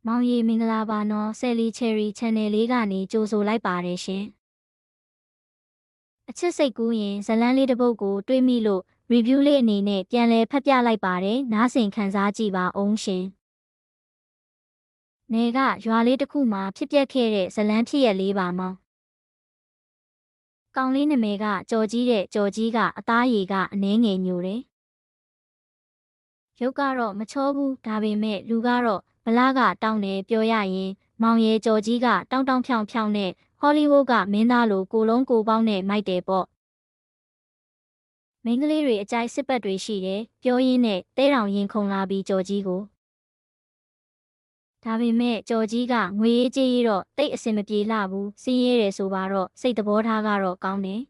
မောင်ရီမင်္ဂလာပါနော်ဆယ်လီချယ်ရီ channel လေးကနေကြိုဆိုလိုက်ပါတယ်ရှင်အချစ်စိတ်ကူးရင်ဇလန်းလေးတစ်ပုဒ်ကိုတွေးမိလို့ review လေးအနေနဲ့ပြန်လည်ဖတ်ပြလိုက်ပါတယ်နားဆင်ခံစားကြည့်ပါအောင်ရှင်နေကရွာလေးတစ်ခုမှာဖြစ်ပျက်ခဲ့တဲ့ဇလန်းဖြစ်ရလေးပါမောင်ကောင်လေးနာမည်ကကြော်ကြီးတဲ့ကြော်ကြီးကအသားရည်ကအနှဲငယ်ညိုတယ်ရုပ်ကတော့မချောဘူးဒါပေမဲ့လူကတော့ဗလာကတောင်းတယ်ပြောရရင်မောင်ရဲကြော်ကြီးကတောင်းဖြောင်ဖြောင်နဲ့ဟောလိဝုဒ်ကမင်းသားလိုကိုလုံးကိုပေါင်းနဲ့မိုက်တယ်ပေါ့မိန်းကလေးတွေအကြိုက်စစ်ပတ်တွေရှိတယ်ပြောရင်းနဲ့တဲတောင်ရင်ခုန်လာပြီးကြော်ကြီးကိုဒါပေမဲ့ကြော်ကြီးကငွေရေးကြေးရေးတော့တိတ်အဆင်မပြေလှဘူးစင်းရဲတယ်ဆိုပါတော့စိတ်သဘောထားကတော့ကောင်းတယ်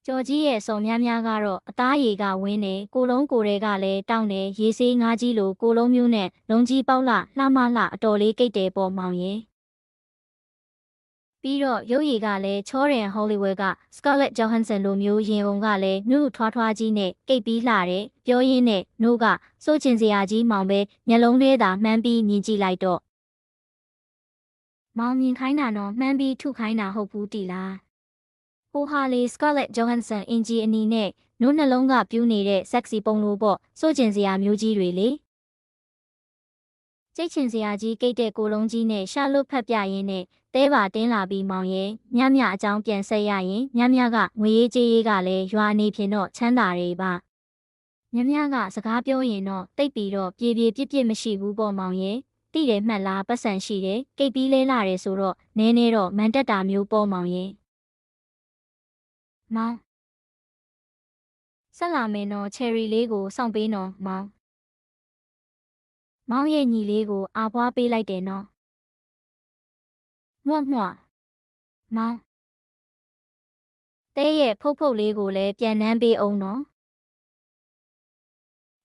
ကြော်ကြီးရဲ့စော်များများကတော့အသားရည်ကဝင်းနေကိုလုံးကိုတွေကလည်းတောင်းနေရေဆေးငါးကြီးလိုကိုလုံးမျိုးနဲ့လုံးကြီးပေါက်လှလှမလှအတော်လေးကိတ်တယ်ပေါ်မောင်ရဲ့ပြီးတော့ရုပ်ရည်ကလည်းချောတယ်ဟောလိဝုဒ်ကစကာလက်ဂျိုဟန်ဆန်လိုမျိုးရင်ပုံကလည်းနုထွားထွားကြီးနဲ့ကိတ်ပြီးလှတယ်ပြောရင်းနဲ့နို့ကစိုးချင်စရာကြီးမောင်ပဲမျက်လုံးလေးသာမှန်းပြီးမြင်ကြည့်လိုက်တော့မောင်မြင်ခိုင်းတာတော့မှန်းပြီးထုခိုင်းတာဟုတ်ဘူးတီလားဟိုဟာလေးစကာလက်ဂျိုဟန်ဆန်အင်ဂျီအနီနဲ့နို့နှလုံးကပြူးနေတဲ့ဆက်စီပုံလိုပေါ့စိုးချင်စရာမျိုးကြီးတွေလေကျိတ်ချင်စရာကြီးကိတ်တဲ့ကိုလုံးကြီးနဲ့ရှာလွတ်ဖက်ပြရင်းနဲ့တဲပါတင်းလာပြီးမောင်ရဲ့ညမြအကြောင်းပြန်ဆက်ရရင်ညမြကငွေရေးကြေးရေးကလည်းရွာနေဖြင့်တော့ချမ်းသာတွေပါညမြကစကားပြောရင်တော့တိတ်ပြီးတော့ပြေပြစ်မရှိဘူးပေါ့မောင်ရဲ့တိတယ်မှတ်လားပတ်စံရှိတယ်ကိတ်ပြီးလဲလာတယ်ဆိုတော့နည်းနည်းတော့မန်တက်တာမျိုးပေါ့မောင်ရဲ့မောင်ဆက်လာမယ်နော်ချယ်ရီလေးကိုစောင့်ပေးနော်မောင်ရဲ့ညီလေးကိုအားပွားပေးလိုက်တယ်နော်မော့မော့မောင်တဲရဲ့ဖုတ်လေးကိုလည်းပြန်နှမ်းပေးအောင်နော်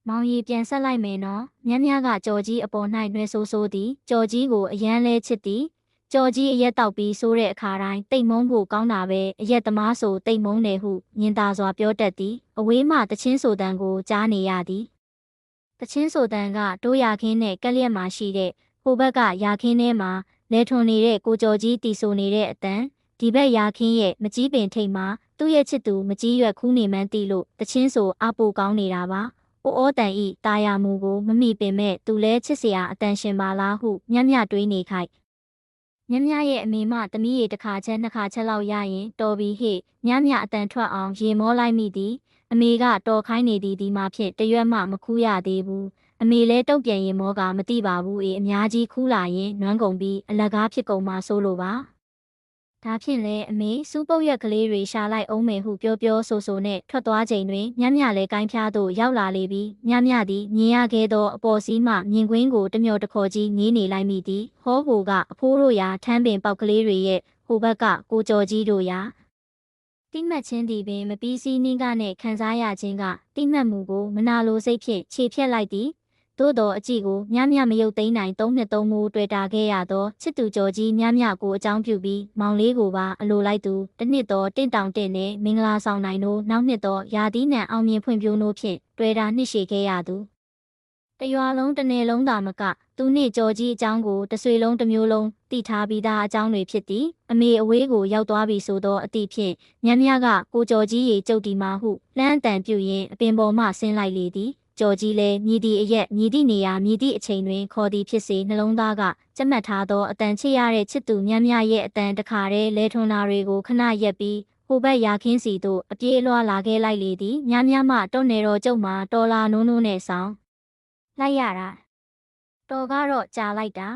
မောင်ရီပြန်ဆက်လိုက်မယ်နော်မြန်းမြကကြော်ကြီးအပေါ်၌နှွဲဆိုးသည်ကြော်ကြီးကိုအယမ်းလဲချစ်သည်ကြော်ကြီးအရက်တောက်ပြီးဆိုးတဲ့အခါတိုင်းတိတ်မုန်းဖို့ကောင်းတာပဲအရက်သမားဆိုတိတ်မုန်းတယ်ဟုညင်သာစွာပြောတတ်သည်အဝေးမှတချင်းဆိုတန်ကိုကြားနေရသည်တချင်းဆိုတန်ကတိုးရခင်းနဲ့ကက်လျက်မှာရှိတဲ့ဟိုဘက်ကရာခင်းထဲမှာလဲထွန်နေတဲ့ကိုကြော်ကြီးတီဆိုနေတဲ့အတန်ဒီဘက်ရာခင်းရဲ့မကြီးပင်ထိတ်မှာသူ့ရဲ့ချစ်သူမကြီးရွက်ခူးနေမှန်းသိလို့တချင်းဆိုအပူကောင်းနေတာပါအိုးတန်ဤတာယာမူကိုမမိပင်မဲ့သူလဲချစ်စရာအတန်ရှင်ပါလားဟုမြတ်တွေးနေခိုက်မြတ်ရဲ့အမေမတမီးရေတစ်ခါချက်နှစ်ခါချက်လောက်ရရင်တော်ပြီဟေ့မြတ်အတန်ထွက်အောင်ရေမောလိုက်မိသည်အမေကတော်ခိုင်းနေသည်ဒီမှာဖြင့်တရွက်မှမခူးရသေးဘူးအမေလဲတုံ့ပြန်ရင်မောကမသိပါဘူးအများကြီးခူးလာရင်နွမ်းကုန်ပြီးအလကားဖြစ်ကုန်မှဆိုလိုပါဒါဖြင့်လဲအမေစူးပုတ်ရက်ကလေးတွေရှာလိုက်အောင်မယ်ဟုပြောဆိုနဲ့ထွက်သွားချိန်တွင်မြလဲကိုင်းဖျားသို့ရောက်လာလေပြီးမြသည်မြင်ရခဲ့သောအပေါ်စီးမှမြင်ကွင်းကိုတမျောတခေါ်ကြီးငေးနေလိုက်မိသည်ဟောဟိုကအဖိုးတို့ရာထမ်းပင်ပေါက်ကလေးတွေရဲ့ဟိုဘက်ကကိုကျော်ကြီးတို့ရာတိမှတ်ချင်းသည်ပင်မပြီးစီးနှင်းကနဲ့ခံစားရခြင်းကတိမှတ်မှုကိုမနာလိုစိတ်ဖြင့်ခြေဖြတ်လိုက်သည်သို့တော်အကြည့်ကိုမြမရုပ်သိမ်းနိုင်3နှစ်3မိုးတွေ့တာခဲ့ရသောချစ်သူကျော်ကြီးမြကိုအကြောင်းပြုပြီးမောင်လေးကိုပါအလိုလိုက်သူတစ်နှစ်တော်တင့်တောင်တင့်နဲ့မင်္ဂလာဆောင်နိုင်တို့နောက်နှစ်တော်ရာသီးနံအောင်မြင်ဖွံ့ဖြိုးနိုးဖြင့်တွေ့တာနှစ်ရှည်ခဲ့ရသူတရွာလုံးတစ်နယ်လုံးသာမကသူနှင့်ကျော်ကြီးအကြောင်းကိုတဆွေလုံးတစ်မျိုးလုံးသိထားပြီးသားအကြောင်းတွေဖြစ်သည်အမေအဝေးကိုရောက်သွားပြီဆိုသောအသည့်ဖြင့်မြကကိုကျော်ကြီးရေကျုပ်ဒီမှာဟုလှမ်းအတန်ပြုရင်းအပင်ပေါ်မှဆင်းလိုက်လေသည်ကျော်ကြီးလည်းမြည်သည့်အရက်မြည်သည့်နေရာမြည်သည့်အချိန်တွင်ခေါ်သည်ဖြစ်စေနှလုံးသားကကြက်မှတ်ထားသောအတန်ချစ်ရတဲ့ချစ်သူမြရဲ့အတန်တခါတည်းလဲထွန်တာတွေကိုခဏရက်ပြီးဟိုဘက်ရာခင်းစီသို့အပြေးအလွှာလာခဲ့လိုက်လေသည်မြမှတော့နေတော်ကျုပ်မှာတော်လာနိုးနဲ့ဆောင်လိုက်ရတာတော်ကတော့ကြာလိုက်တာ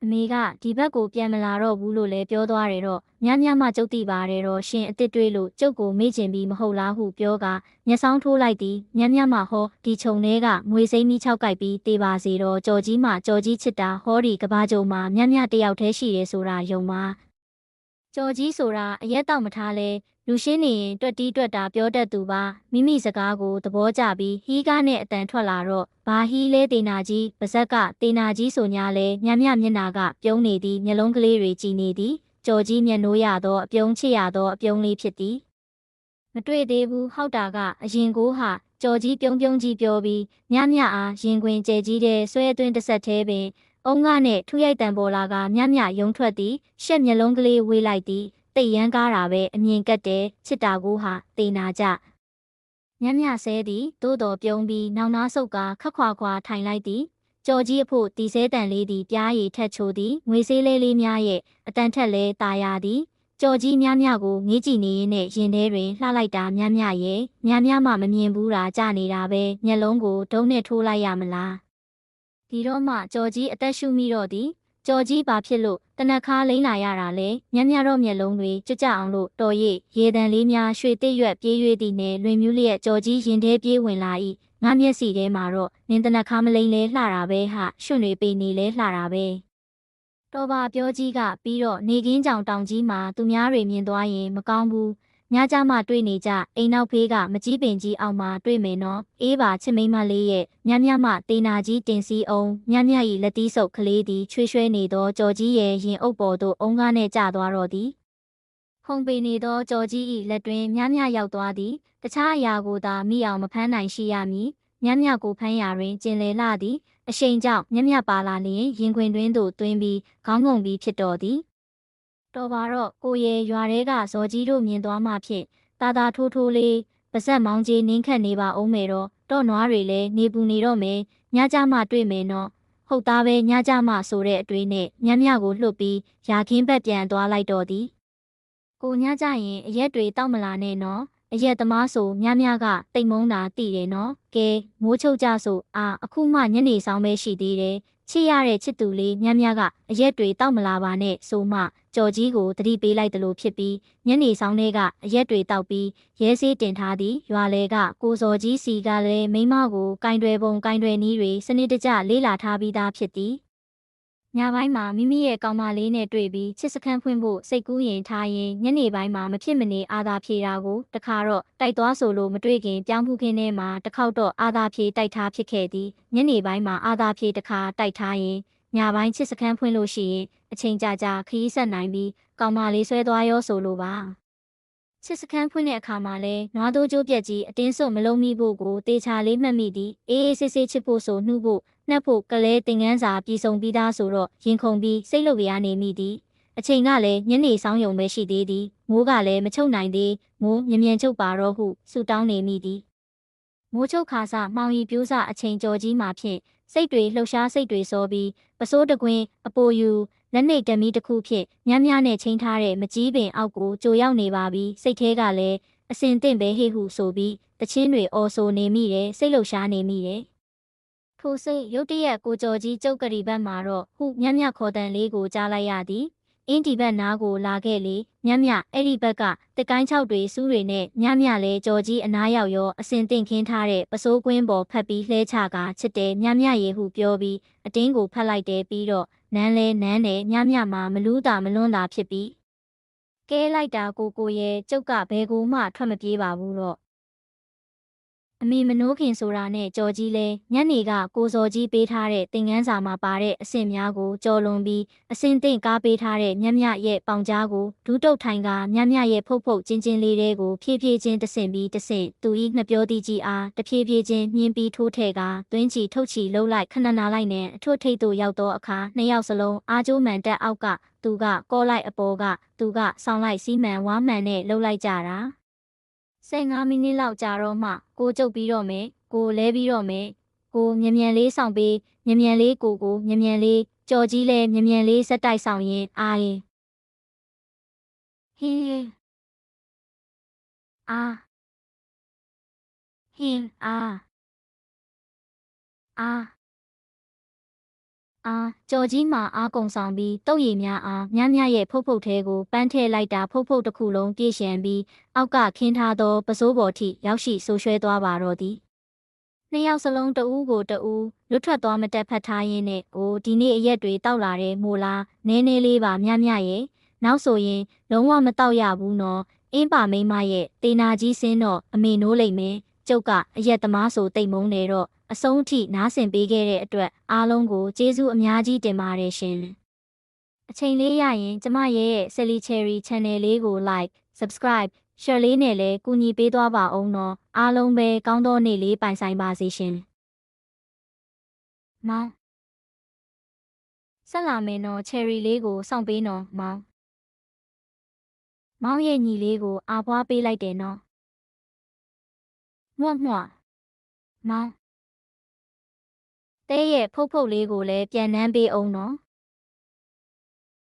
အမေကဒီဘက်ကိုပြန်မလာတော့ဘူးလို့လည်းပြောသွားတယ်တော့မြမှကျုပ်သိပါတယ်တော့ရှင်အစ်စ်တွေးလို့ကျုပ်ကိုမေ့ချင်ပြီးမဟုတ်လားဟုပြောကမျက်စောင်းထိုးလိုက်သည်မြမှဟောဒီခြုံထဲကငွေစိမ်းမီး6ကိုက်ပြီးတေးပါစေတော့ကြော်ကြီးမှကြော်ကြီးချစ်တာဟောဒီကဘာကြုံမှာမြတယောက်တည်းရှိတယ်ဆိုတာယုံပါကြော်ကြီးဆိုတာအရက်တော့မထားလဲလူရှင်းနေရင်တွက်တီးတွက်တာပြောတတ်သူပါမိမိစကားကိုသဘောကျပြီးဟီးကားနဲ့အတန်ထွက်လာတော့ဘာဟီးလဲတေနာကြီးပါဇက်ကတေနာကြီးဆိုညာလဲမြမျက်နာကပြုံးနေသည်မျက်လုံးကလေးတွေကြည်နေသည်ကြော်ကြီးမျက်နှိုးရသောအပြုံးချစ်ရသောအပြုံးလေးဖြစ်သည်မတွေ့သေးဘူးဟောက်တာကအရင်ကိုဟာ ကြော်ကြီးပြုံးပြုံးကြီးပြောပြီးမြမြအားရင်ခွင်ကျဲကြီးတဲ့ဆွဲသွင်းတစ်ဆက်သေးပင်အုံးကနဲ့ထူရိုက်တံပေါ်လာကမြမြရုံထွက်သည်ရှက်မျက်လုံးကလေးဝေးလိုက်သည်တိတ်ရမ်းကားတာပဲအမြင်ကတ်တဲ့ချစ်တာကိုဟာတေနာကြမြမြဆဲသည်သို့တော်ပြုံးပြီးနောင်နာဆုပ်ကခက်ခွာခွာထိုင်လိုက်သည်ကြော်ကြီးအဖို့တီဆဲတန်လေးသည်ပြားရည်ထက်ချိုသည်ငွေဆေးလေးလေးများရဲ့အတန်ထက်လဲตาရသည်ကြော်ကြီးများများကိုငေးကြည့်နေရင်းနဲ့ရင်ထဲတွင်လှလိုက်တာများများရဲ့များများမှမမြင်ဘူးတာကြနေတာပဲမျက်လုံးကိုဒုံးနဲ့ထိုးလိုက်ရမလားဒီတော့မှကြော်ကြီးအသက်ရှူမိတော့သည်ကြော်ကြီးဘာဖြစ်လို့တနက်ခါလိမ့်လာရတာလဲများများတော့မျက်လုံးတွေကြွကြအောင်လို့တော်ရည်ရေတံလေးများရွှေတိရွက်ပြေး၍သည်နဲ့လွင်မြူးလျက်ကြော်ကြီးရင်ထဲပြေးဝင်လာ၏ငါမျက်စီထဲမှာတော့နင်းတနက်ခါမလိမ့်လဲလှတာပဲဟာရွှွန့်တွေပေနေလဲလှတာပဲတော်ပါပြောကြီးကပြီးတော့နေကင်းကြောင်တောင်ကြီးမှာသူများတွေမြင်သွားရင်မကောင်းဘူးညကြမှတွေ့နေကြအိမ်နောက်ဖေးကမကြီးပင်ကြီးအောင်မှာတွေ့မယ်နော်အေးပါချစ်မိန်းမလေးရဲ့မြမြမှတေနာကြီးတင်စီအောင်မြမြ၏လက်တီးဆုပ်ကလေးသည်ချွေးရွှဲနေသောကြော်ကြီးရဲ့ရင်အုပ်ပေါ်သို့အုံးကားနဲ့ကျသွားတော့သည်ခုံပေနေသောကြော်ကြီး၏လက်တွင်မြမြရောက်သွားသည်တခြားအရာကိုသာမိအောင်မဖမ်းနိုင်ရှိရမည်မြမြကိုဖမ်းရာတွင်ကျင်လေလာသည်အရှိန်ကြောင့်မြမြပါလာလျင်ရင်ခွင်တွင်သို့သွင်းပြီးခေါင်းငုံပြီးဖြစ်တော်သည်တော်ပါတော့ကိုရဲ့ရွာထဲကဇော်ကြီးတို့မြင်သွားမှဖြင့်တာတာထိုးထိုးလေးပါဇက်မောင်းကြီးနင်းခတ်နေပါအောင်မယ်တော့နွားတွေလည်းနေပူနေတော့မယ်ညကြမှတွေ့မယ်နော်ဟုတ်သားပဲညကြမှဆိုတဲ့အတွေးနဲ့မြမြကိုလှုပ်ပြီးရာခင်းဘက်ပြန်သွားလိုက်တော့သည်ကိုညကြရင်အရက်တွေတောက်မလာနဲ့နော်အရက်သမားဆိုမြမြကတိတ်မုန်းတာသိတယ်နော်ကဲမိုးချုပ်ကြဆိုအခုမှညနေဆောင်ပဲရှိသေးတယ်ချစ်ရတဲ့ချစ်သူလေးမြမြကအရက်တွေတောက်မလာပါနဲ့ဆိုမှကြော်ကြီးကိုသတိပေးလိုက်သလိုဖြစ်ပြီးညနေဆောင်ထဲကအရက်တွေတောက်ပြီးရဲဆေးတင်ထားသည်ရွာလေကကိုစော်ကြီးစီကလည်းမိန်းမကိုကင်တွယ်ပုံကင်တွယ်နည်းတွေစနစ်တကျလေးလာထားပြီးသားဖြစ်သည်ညပိုင်းမှာမိမိရဲ့ကောင်မလေးနဲ့တွေ့ပြီးချစ်စခန်းဖွင့်ဖို့စိတ်ကူးရင်ထားရင်ညနေပိုင်းမှာမဖြစ်မနေအာသာဖြေတာကိုတခါတော့တိုက်သွားဆိုလို့မတွေ့ခင်ပြောင်းဖူးခင်းထဲမှာတစ်ခေါက်တော့အာသာဖြေတိုက်ထားဖြစ်ခဲ့သည်ညနေပိုင်းမှာအာသာဖြေတစ်ခါတိုက်ထားရင်ညပိုင်းချစ်စခန်းဖွင့်လို့ရှိရင်အချိန်ကြာကြာခရီးဆက်နိုင်ပြီးကောင်မလေးဆွဲသွားရောဆိုလိုပါချစ်စခန်းဖွင့်တဲ့အခါမှာလဲနွားတိုးကျိုးပြက်ကြီးအတင်းစွတ်မလုံးမိဖို့ကိုတေချာလေးမှတ်မိသည်အေးအေးဆေးဆေးချစ်ဖို့ဆိုနှုတ်ဖို့နှက်ဖို့ကလေးတင်ငန်းစာပြည်စုံပြီးသားဆိုတော့ရင်ခုန်ပြီးစိတ်လှုပ်ရနေမိသည်အချိန်ကလည်းညနေဆောင်ယုံပဲရှိသေးသည်မိုးကလည်းမချုပ်နိုင်သေးမိုးမြ мян ချုပ်ပါတော့ဟုဆူတောင်းနေမိသည်မိုးချုပ်ခါစမှောင်ရီပြိုးစအချိန်ကြော်ကြီးမှဖြင့်စိတ်တွေလှုပ်ရှားစိတ်တွေစောပြီးပစိုးတကွင်းအပိုယူလက်နှိပ်ဓမီတစ်ခုဖြင့်မြန်းမြန်းနဲ့ချိန်ထားတဲ့မကြီးပင်အောက်ကိုကြိုရောက်နေပါပြီစိတ်ထဲကလည်းအစင်တင့်ပဲဟေ့ဟုဆိုပြီးတချင်းတွေအော်ဆိုနေမိတယ်စိတ်လှုပ်ရှားနေမိတယ်ထိုစိတ်ရုတ်တရက်ကိုကြော်ကြီးကျုပ်ကလေးဘက်မှာတော့ဟုမြန်းမြခေါ်တန်လေးကိုကြားလိုက်ရသည်အင်းဒီဘက်နားကိုလာခဲ့လေမြန်းမြအဲ့ဒီဘက်ကတကိုင်းချောက်တွေစူးတွေနဲ့မြန်းမြလဲကြော်ကြီးအနားရောက်ရောအစင်တင့်ခင်းထားတဲ့ပစိုးကွင်းပေါ်ဖက်ပြီးလှဲချကချစ်တယ်မြန်းမြရေဟုပြောပြီးအတင်းကိုဖက်လိုက်တယ်ပြီးတော့နန်းလဲနန်းတယ်မြမြမှာမလူးတာမလွန်းတာဖြစ်ပြီးကဲလိုက်တာကိုရဲ့ကျုပ်ကဘယ်ကိုမှထွက်မပြေးပါဘူးတော့အမေမနိုးခင်ဆိုတာနဲ့ကြော်ကြီးလဲညနေကကိုစော်ကြီးပေးထားတဲ့သင်ငန်းစာမှာပါတဲ့အဆင့်များကိုကြော်လွန်ပြီးအဆင့်သိမ့်ကားပေးထားတဲ့မြမြရဲ့ပေါင်ကြားကိုဒူးတုတ်ထိုင်ကမြမြရဲ့ဖုတ်ဖုတ်ချင်းချင်းလေးတွေကိုဖြည်းဖြည်းချင်းတဆင့်ပြီးတဆင့်သူဤနှပြောသည်ကြီးအားတဖြည်းဖြည်းချင်းမြင်းပြီးထိုးထဲကသွင်းချီထုတ်ချီလှုပ်လိုက်ခဏနာလိုက်နဲ့အထွတ်ထိပ်သို့ရောက်သောအခါနှစ်ယောက်စလုံးအားကျိုးမှန်တက်အောက်ကသူကကောလိုက်အပေါ်ကသူကဆောင်းလိုက်စီးမှန်ဝါမှန်နဲ့လှုပ်လိုက်ကြတာ15မိနစ်လောက်ကြာတော့မှကိုကျုပ်ပြီးတော့မယ်ကိုလဲပြီးတော့မယ်ကိုမြ мян လေးဆောင်ပေးမြ мян လေးကိုမြ мян လေးကြော်ကြီးလဲမြ мян လေးစက်တိုက်ဆောင်ရင်အားရင်ဟင်းအာဟင်းအာကြော်ကြီးမှာအားကုံဆောင်ပြီးတုတ်ရည်များအားမြရဲ့ဖုတ်ဖုတ်ထဲကိုပန်းထည့်လိုက်တာဖုတ်ဖုတ်တစ်ခုလုံးပြည့်ရှံပြီးအောက်ကခင်းထားသောပစိုးပေါ်ထိရောက်ရှိဆိုးရွှဲသွားပါတော့သည်နှစ်ယောက်စလုံးတဦးကိုတဦးလွတ်ထွက်သွားမတက်ဖက်ထားရင်းနဲ့ဒီနေ့အရက်တွေတောက်လာတယ်မို့လားနည်းနည်းလေးပါမြရဲ့နောက်ဆိုရင်လုံးဝမတောက်ရဘူးနော်အင်းပါမိန်းမရဲ့တေနာကြီးစင်းတော့အမေနိုးလိမ့်မယ်ကျုပ်ကအရက်သမားဆိုတိတ်မုန်းနေတော့အဆုံးအထိနားဆင်ပေးခဲ့တဲ့အတွက်အားလုံးကိုကျေးဇူးအများကြီးတင်ပါတယ်ရှင်အချိန်လေးရရင်ကျမရဲ့ Sally Cherry Channel လေးကို Like, Subscribe ရှယ်လေးနဲ့လည်းကူညီပေးသွားပါအောင်နော်အားလုံးပဲကောင်းသောနေ့လေးပိုင်ဆိုင်ပါစေရှင်မောင်ဆက်လာမယ်နော်ချယ်ရီလေးကိုစောင့်ပေးနော်မောင်မောင်ရဲ့ညီလေးကိုအားပွားပေးလိုက်တယ်နော်မွတ်မောင်တဲရဲ့ဖုတ်ဖုတ်လေးကိုလည်းပြန်နှမ်းပေးအောင်နော်